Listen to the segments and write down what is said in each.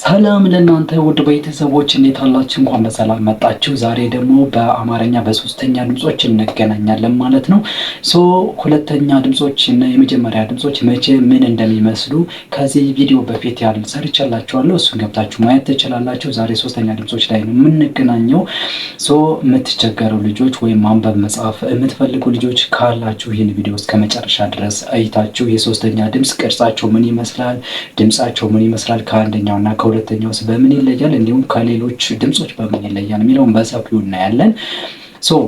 ሰላም ለእናንተ ውድ ቤተሰቦች እንዴት አላችሁ? እንኳን በሰላም መጣችሁ። ዛሬ ደግሞ በአማርኛ በሶስተኛ ድምጾች እንገናኛለን ማለት ነው። ሁለተኛ ድምጾች እና የመጀመሪያ ድምጾች መቼ ምን እንደሚመስሉ ከዚህ ቪዲዮ በፊት ሰርቻላችኋለሁ። እሱን ገብታችሁ ማየት ትችላላችሁ። ዛሬ ሶስተኛ ድምጾች ላይ ነው የምንገናኘው። የምትቸገሩ ልጆች ወይም ማንበብ መጻፍ የምትፈልጉ ልጆች ካላችሁ ይህን ቪዲዮ እስከ መጨረሻ ድረስ አይታችሁ የሶስተኛ ድምጽ ቅርጻቸው ምን ይመስላል፣ ድምጻቸው ምን ይመስላል፣ ከአንደኛውና ከሁለተኛውስ በምን ይለያል፣ እንዲሁም ከሌሎች ድምጾች በምን ይለያል የሚለውን በሰፊው እናያለን።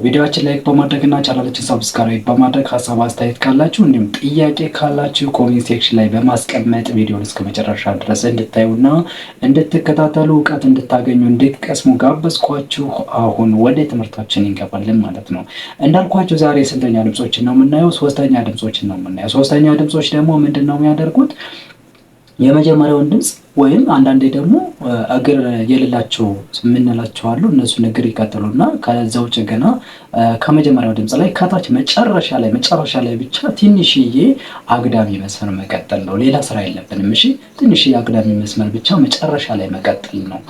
ቪዲዮአችን ላይክ በማድረግና ቻናላችን ሰብስክራይብ በማድረግ ሀሳብ አስተያየት ካላችሁ እንዲሁም ጥያቄ ካላችሁ ኮሜንት ሴክሽን ላይ በማስቀመጥ ቪዲዮን እስከ መጨረሻ ድረስ እንድታዩና እንድትከታተሉ እውቀት እንድታገኙ እንድትቀስሙ ጋበዝኳችሁ። አሁን ወደ ትምህርታችን እንገባለን ማለት ነው። እንዳልኳችሁ ዛሬ ስንተኛ ድምጾችን ነው የምናየው? ሶስተኛ ድምጾችን ነው የምናየው። ሶስተኛ ድምጾች ደግሞ ምንድን ነው የሚያደርጉት? የመጀመሪያውን ድምጽ ወይም አንዳንዴ ደግሞ እግር የሌላቸው የምንላቸው አሉ። እነሱን እግር ይቀጥሉና ከዛ ውጭ ገና ከመጀመሪያው ድምጽ ላይ ከታች መጨረሻ ላይ ብቻ ትንሽዬ አግዳሚ መስመር መቀጠል ነው። ሌላ ስራ የለብንም። እሺ፣ ትንሽዬ አግዳሚ መስመር ብቻ መጨረሻ ላይ መቀጠል ነው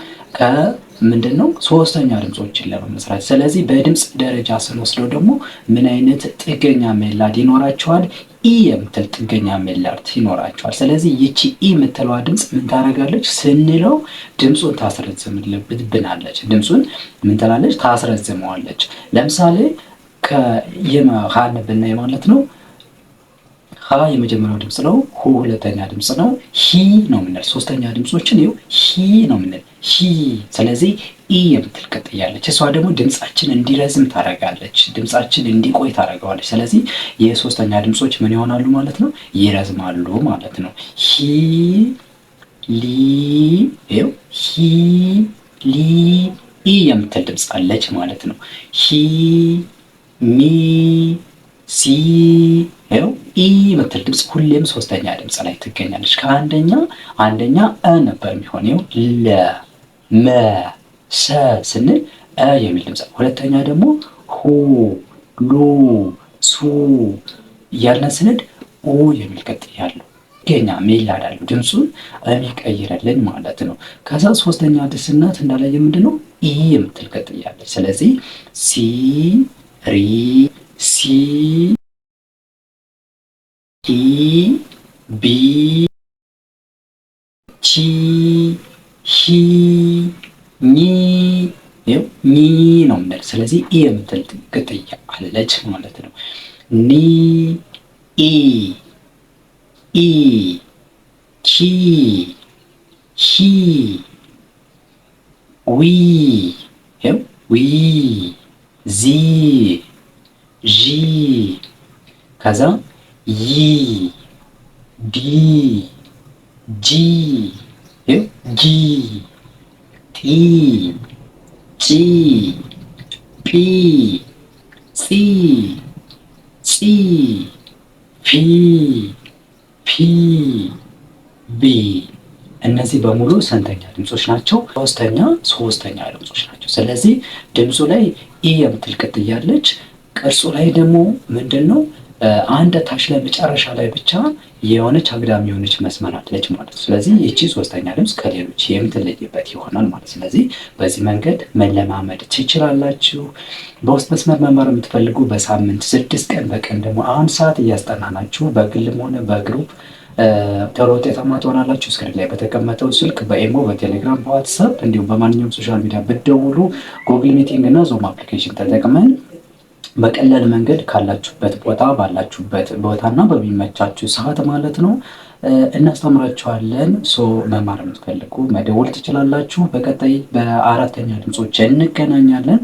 ምንድነው ሶስተኛ ድምጾችን ለመመስረት። ስለዚህ በድምጽ ደረጃ ስንወስደው ደግሞ ምን አይነት ጥገኛ ሜላድ ይኖራቸዋል? ኢ የምትል ጥገኛ ሜላድ ይኖራቸዋል። ስለዚህ ይቺ ኢ የምትለዋ ድምጽ ምን ታደርጋለች ስንለው ድምጹን ታስረዝምልብናለች። ድምጹን ምን ትላለች? ታስረዝመዋለች። ለምሳሌ ከየመሃን ብናይ ማለት ነው ሀ የመጀመሪያው ድምጽ ነው። ሁ ሁለተኛ ድምጽ ነው። ሂ ነው የምንል ሶስተኛ ድምጾችን ይኸው ሂ ነው የምንል ሂ። ስለዚህ ኢ የምትል ቀጥያለች። እሷ ደግሞ ድምጻችን እንዲረዝም ታደርጋለች፣ ድምጻችን እንዲቆይ ታደርገዋለች። ስለዚህ የሶስተኛ ድምጾች ምን ይሆናሉ ማለት ነው? ይረዝማሉ ማለት ነው። ሂ ሊ ይኸው ሂ ሊ ኢ የምትል ድምጽ አለች ማለት ነው። ሂ ሚ ሲ ይኸው ኢ የምትል ድምጽ ሁሌም ሶስተኛ ድምጽ ላይ ትገኛለች። ከአንደኛ እ ነበር የሚሆነው ለ መ ሰ ስንል እ የሚል ድምጽ፣ ሁለተኛ ደግሞ ሁ ሉ ሱ እያልን ስንል ኡ የሚል ቀጥያ ያለው ገኛ ሜላድ አለው ድምጹን የሚቀይርልን ማለት ነው። ከዛ ሶስተኛ ድስናት እንዳላየ ምንድነው ኢ የምትል ቀጥያ ያለች። ስለዚህ ሲ ሪ ሲ ኢ ቢ ቺ ሂ ኒ ኒ ነው የምንል። ስለዚህ ኢ የምትል ቅጥያ አለች ማለት ነው። ኒ ኢ ኢ ኪ ሂ ዊ ዊ ዚ ዢ ከዛ ይ ዲ ጂ ጂ ጢ ጪ ጲ ጺ ጺ ፊ ፒ ቢ። እነዚህ በሙሉ ስንተኛ ድምጾች ናቸው? ሶስተኛ ድምጾች ናቸው። ስለዚህ ድምጹ ላይ ኢ የምትል ቅጥያ አለች። ቅርጹ ላይ ደግሞ ምንድነው አንድ ታች ላይ መጨረሻ ላይ ብቻ የሆነች አግዳሚ የሆነች መስመር አለች ማለት ነው። ስለዚህ ይቺ ሶስተኛ ድምጽ ከሌሎች የምትለይበት ይሆናል ማለት። ስለዚህ በዚህ መንገድ መለማመድ ትችላላችሁ። በውስጥ መስመር መማር የምትፈልጉ በሳምንት 6 ቀን በቀን ደግሞ 1 ሰዓት እያስጠናናችሁ በግልም ሆነ በግሩፕ ቶሎ ውጤታማ ትሆናላችሁ። እስክሪን ላይ በተቀመጠው ስልክ በኢሞ፣ በቴሌግራም፣ በዋትስአፕ እንዲሁም በማንኛውም ሶሻል ሚዲያ ብትደውሉ ጉግል ሚቲንግ እና ዞም አፕሊኬሽን ተጠቅመን በቀላል መንገድ ካላችሁበት ቦታ ባላችሁበት ቦታና በሚመቻችሁ ሰዓት ማለት ነው እናስተምራችኋለን። መማር የምትፈልጉ መደወል ትችላላችሁ። በቀጣይ በአራተኛ ድምጾች እንገናኛለን።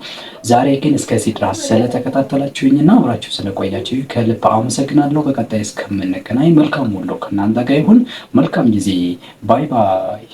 ዛሬ ግን እስከዚህ ድረስ ስለተከታተላችሁኝና አብራችሁ ስለቆያችሁ ከልብ አመሰግናለሁ። በቀጣይ እስከምንገናኝ መልካም ውሎ ከእናንተ ጋር ይሁን። መልካም ጊዜ። ባይ ባይ።